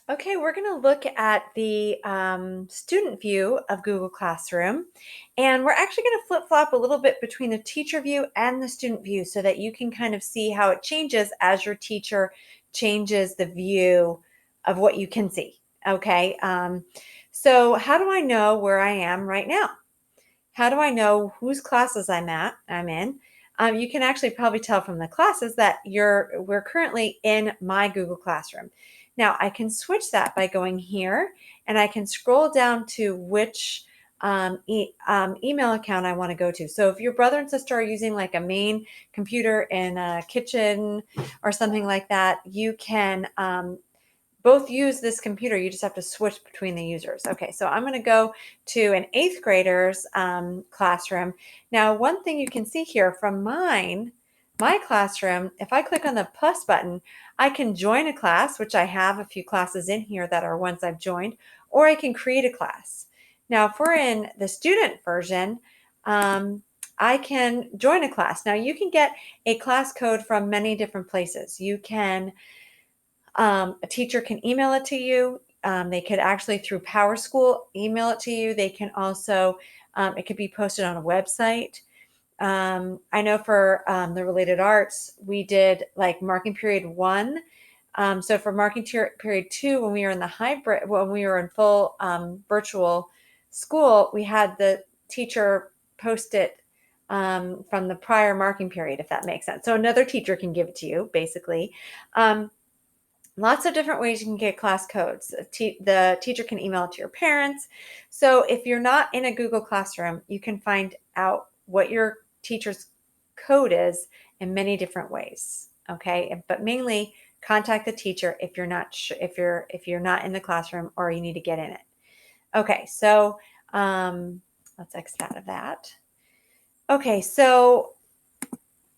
Okay, we're going to look at the student view of Google Classroom, and we're actually going to flip-flop a little bit between the teacher view and the student view so that you can kind of see how it changes as your teacher changes the view of what you can see. Okay, so how do I know where I am right now? How do I know whose classes I'm in? You can actually probably tell from the classes that we're currently in my Google Classroom. Now I can switch that by going here and I can scroll down to which email account I want to go to. So if your brother and sister are using like a main computer in a kitchen or something like that, you can both use this computer. You just have to switch between the users. Okay, so I'm going to go to an 8th grader's classroom. Now, one thing you can see here from my classroom, if I click on the plus button, I can join a class, which I have a few classes in here that are ones I've joined, or I can create a class. Now, if we're in the student version, I can join a class. Now, you can get a class code from many different places. You can a teacher can email it to you. They could actually, through PowerSchool, email it to you. They can also, it could be posted on a website. I know for the related arts, we did like marking period 1. So for marking period 2, when we were in the hybrid, when we were in full virtual school, we had the teacher post it from the prior marking period, if that makes sense. So another teacher can give it to you, basically. Lots of different ways you can get class codes. The teacher can email it to your parents. So if you're not in a Google Classroom, you can find out what your teacher's code is in many different ways. Okay, but mainly contact the teacher if you're not if you're not in the classroom or you need to get in it. Okay, so let's exit out of that. Okay, so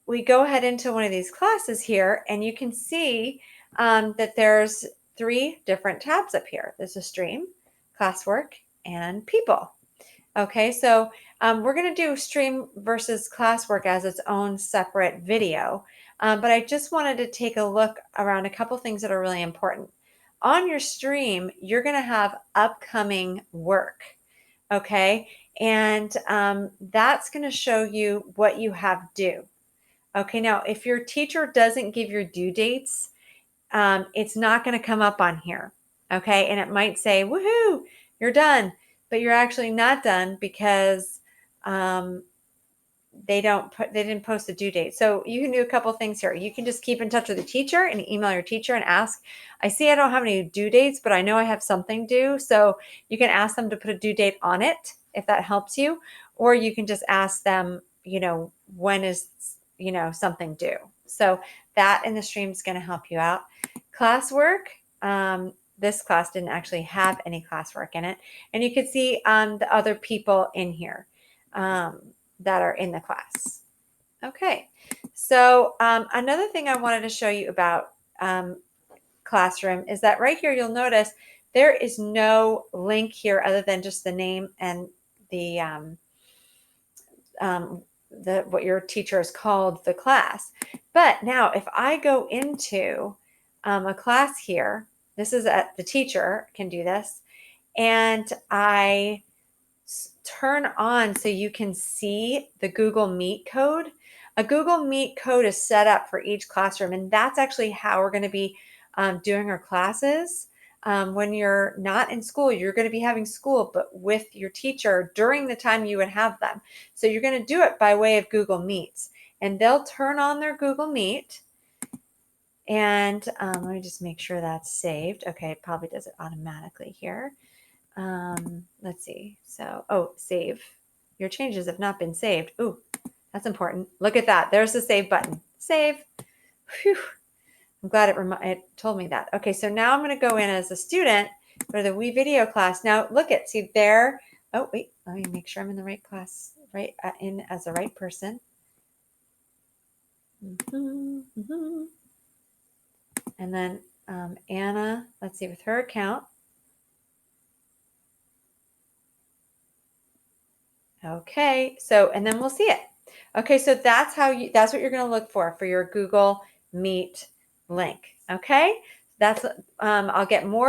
we go ahead into one of these classes here, and you can see that there's 3 different tabs up here. There's a stream, classwork, and people. Okay, so we're going to do stream versus classwork as its own separate video, but I just wanted to take a look around a couple things that are really important. On your stream, you're going to have upcoming work, okay, and that's going to show you what you have due. Okay, now if your teacher doesn't give your due dates, it's not going to come up on here. Okay, and it might say, woohoo, you're done, but you're actually not done because they didn't post a due date. So you can do a couple things here. You can just keep in touch with the teacher and email your teacher and ask, I see I don't have any due dates, but I know I have something due. So you can ask them to put a due date on it if that helps you, or you can just ask them, when is something due. So that in the stream is going to help you out. Classwork, this class didn't actually have any classwork in it. And you can see the other people in here that are in the class. Okay, so another thing I wanted to show you about Classroom is that right here you'll notice there is no link here other than just the name and the what your teacher has called the class. But now if I go into a class here, this is the teacher can do this, and I turn on so you can see the Google Meet code. A Google Meet code is set up for each classroom, and that's actually how we're going to be doing our classes. When you're not in school, you're going to be having school, but with your teacher during the time you would have them. So you're going to do it by way of Google Meets, and they'll turn on their Google Meet. And let me just make sure that's saved. Okay, it probably does it automatically here. Let's see. So, save. Your changes have not been saved. Ooh, that's important. Look at that. There's the save button. Save. Whew. I'm glad it told me that. Okay, so now I'm going to go in as a student for the WeVideo class. Now, see there. Oh, wait. Let me make sure I'm in the right class, right in as the right person. And then Anna, let's see, with her account. Okay, so, and then we'll see it. Okay, so that's what you're going to look for your Google Meet link. Okay, I'll get more